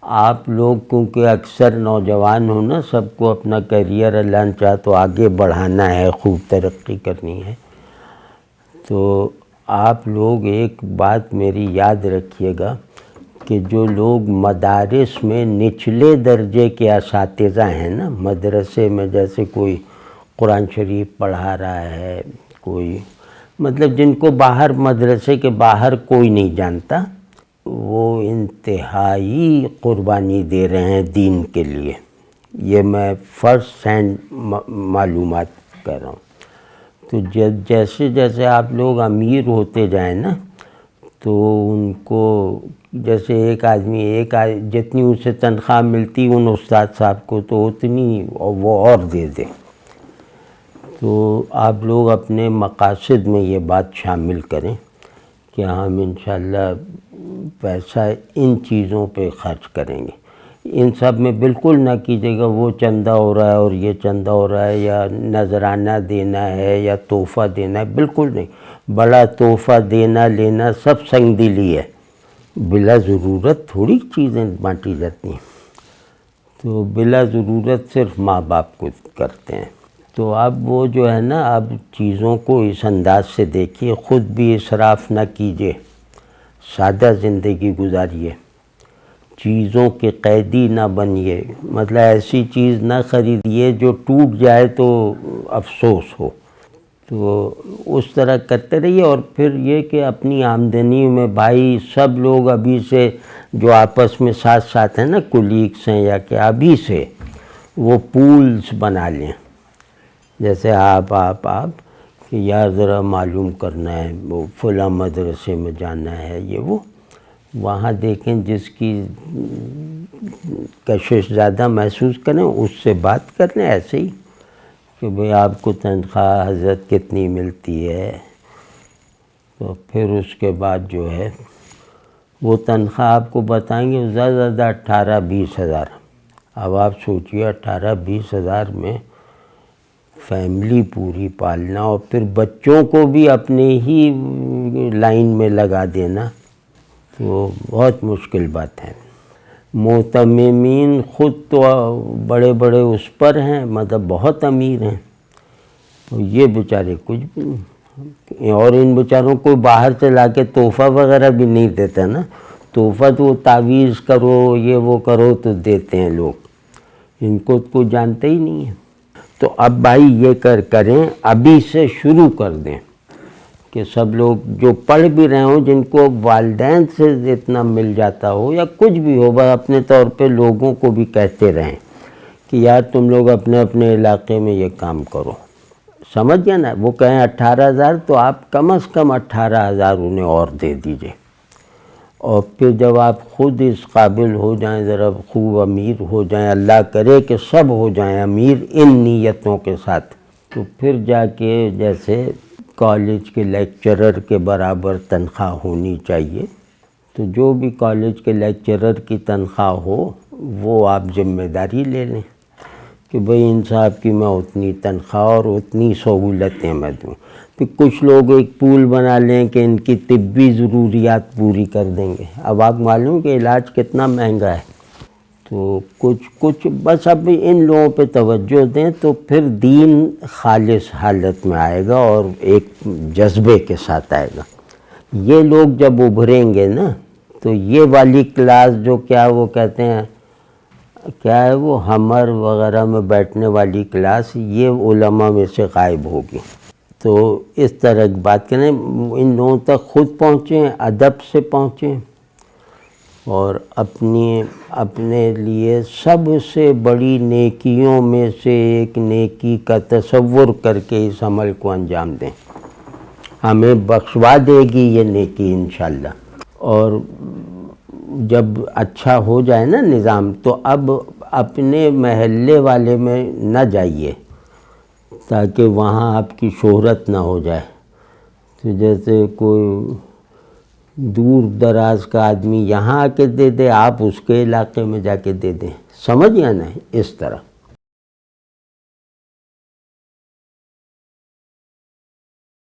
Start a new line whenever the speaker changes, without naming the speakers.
آپ لوگ کیونکہ اکثر نوجوان ہو نا، سب کو اپنا کیریئر اللہ نے چاہا تو آگے بڑھانا ہے، خوب ترقی کرنی ہے، تو آپ لوگ ایک بات میری یاد رکھیے گا کہ جو لوگ مدارس میں نچلے درجے کے اساتذہ ہیں نا، مدرسے میں جیسے کوئی قرآن شریف پڑھا رہا ہے، کوئی مطلب جن کو باہر مدرسے کے باہر کوئی نہیں جانتا، وہ انتہائی قربانی دے رہے ہیں دین کے لیے. یہ میں فرسٹ ہینڈ معلومات کر رہا ہوں. تو جیسے جیسے آپ لوگ امیر ہوتے جائیں نا، تو ان کو جیسے ایک آدمی جتنی اسے تنخواہ ملتی ان استاد صاحب کو تو اتنی وہ اور دے دے. تو آپ لوگ اپنے مقاصد میں یہ بات شامل کریں کہ ہم انشاءاللہ پیسہ ان چیزوں پہ خرچ کریں گے. ان سب میں بالکل نہ کیجیے گا وہ چندہ ہو رہا ہے اور یہ چندہ ہو رہا ہے یا نذرانہ دینا ہے یا تحفہ دینا ہے، بالکل نہیں. بڑا تحفہ دینا لینا سب سنگ دلی ہے، بلا ضرورت تھوڑی چیزیں بانٹی جاتی ہیں. تو بلا ضرورت صرف ماں باپ کو کرتے ہیں. تو اب وہ جو ہے نا، اب چیزوں کو اس انداز سے دیکھیے، خود بھی اسراف نہ کیجیے، سادہ زندگی گزاریے، چیزوں کے قیدی نہ بنیے. مطلب ایسی چیز نہ خریدیے جو ٹوٹ جائے تو افسوس ہو. تو اس طرح کرتے رہیے. اور پھر یہ کہ اپنی آمدنی میں بھائی سب لوگ ابھی سے جو آپس میں ساتھ ساتھ ہیں نا، کولیگس ہیں یا کہ ابھی سے وہ پولز بنا لیں. جیسے آپ کہ یار ذرا معلوم کرنا ہے، وہ فلاں مدرسے میں جانا ہے، یہ وہ وہاں دیکھیں جس کی کشش زیادہ محسوس کریں اس سے بات کر لیں. ایسے ہی کہ بھئی آپ کو تنخواہ حضرت کتنی ملتی ہے، تو پھر اس کے بعد جو ہے وہ تنخواہ آپ کو بتائیں گے زیادہ زیادہ 18-20 ہزار. اب آپ سوچئے 18-20 ہزار میں فیملی پوری پالنا اور پھر بچوں کو بھی اپنے ہی لائن میں لگا دینا، تو بہت مشکل بات ہے. معتممین خود تو بڑے بڑے اس پر ہیں، مطلب بہت امیر ہیں، تو یہ بیچارے کچھ بھی نہیں. اور ان بیچاروں کو باہر سے لا کے تحفہ وغیرہ بھی نہیں دیتا نا. تحفہ تو تعویذ کرو یہ وہ کرو تو دیتے ہیں لوگ، ان کو کوئی جانتے ہی نہیں ہے. تو اب بھائی یہ کریں، ابھی سے شروع کر دیں کہ سب لوگ جو پڑھ بھی رہے ہوں، جن کو والدین سے اتنا مل جاتا ہو یا کچھ بھی ہو، بس اپنے طور پہ لوگوں کو بھی کہتے رہیں کہ یار تم لوگ اپنے اپنے علاقے میں یہ کام کرو. سمجھ گیا نا؟ وہ کہیں 18,000 تو آپ کم از کم 18,000 انہیں اور دے دیجئے. اور پھر جب آپ خود اس قابل ہو جائیں، ذرا خوب امیر ہو جائیں، اللہ کرے کہ سب ہو جائیں امیر ان نیتوں کے ساتھ، تو پھر جا کے جیسے کالج کے لیکچرر کے برابر تنخواہ ہونی چاہیے. تو جو بھی کالج کے لیکچرر کی تنخواہ ہو وہ آپ ذمہ داری لے لیں کہ بھئی ان صاحب کی میں اتنی تنخواہ اور اتنی سہولتیں میں دوں. پھر کچھ لوگ ایک پول بنا لیں کہ ان کی طبی ضروریات پوری کر دیں گے. اب آپ معلوم کہ علاج کتنا مہنگا ہے، تو کچھ بس اب ان لوگوں پہ توجہ دیں تو پھر دین خالص حالت میں آئے گا اور ایک جذبے کے ساتھ آئے گا. یہ لوگ جب ابھریں گے نا تو یہ والی کلاس جو کیا وہ کہتے ہیں کیا ہے وہ ہمر وغیرہ میں بیٹھنے والی کلاس، یہ علماء میں سے غائب ہوگی. تو اس طرح کی بات کریں، ان لوگوں تک خود پہنچیں، ادب سے پہنچیں اور اپنے لیے سب سے بڑی نیکیوں میں سے ایک نیکی کا تصور کر کے اس عمل کو انجام دیں. ہمیں بخشوا دے گی یہ نیکی انشاءاللہ. اور جب اچھا ہو جائے نا نظام، تو اب اپنے محلے والے میں نہ جائیے تاکہ وہاں آپ کی شہرت نہ ہو جائے. تو جیسے کوئی دور دراز کا آدمی یہاں آ کے دے دے، آپ اس کے علاقے میں جا کے دے دیں. سمجھ گیا نا؟ اس طرح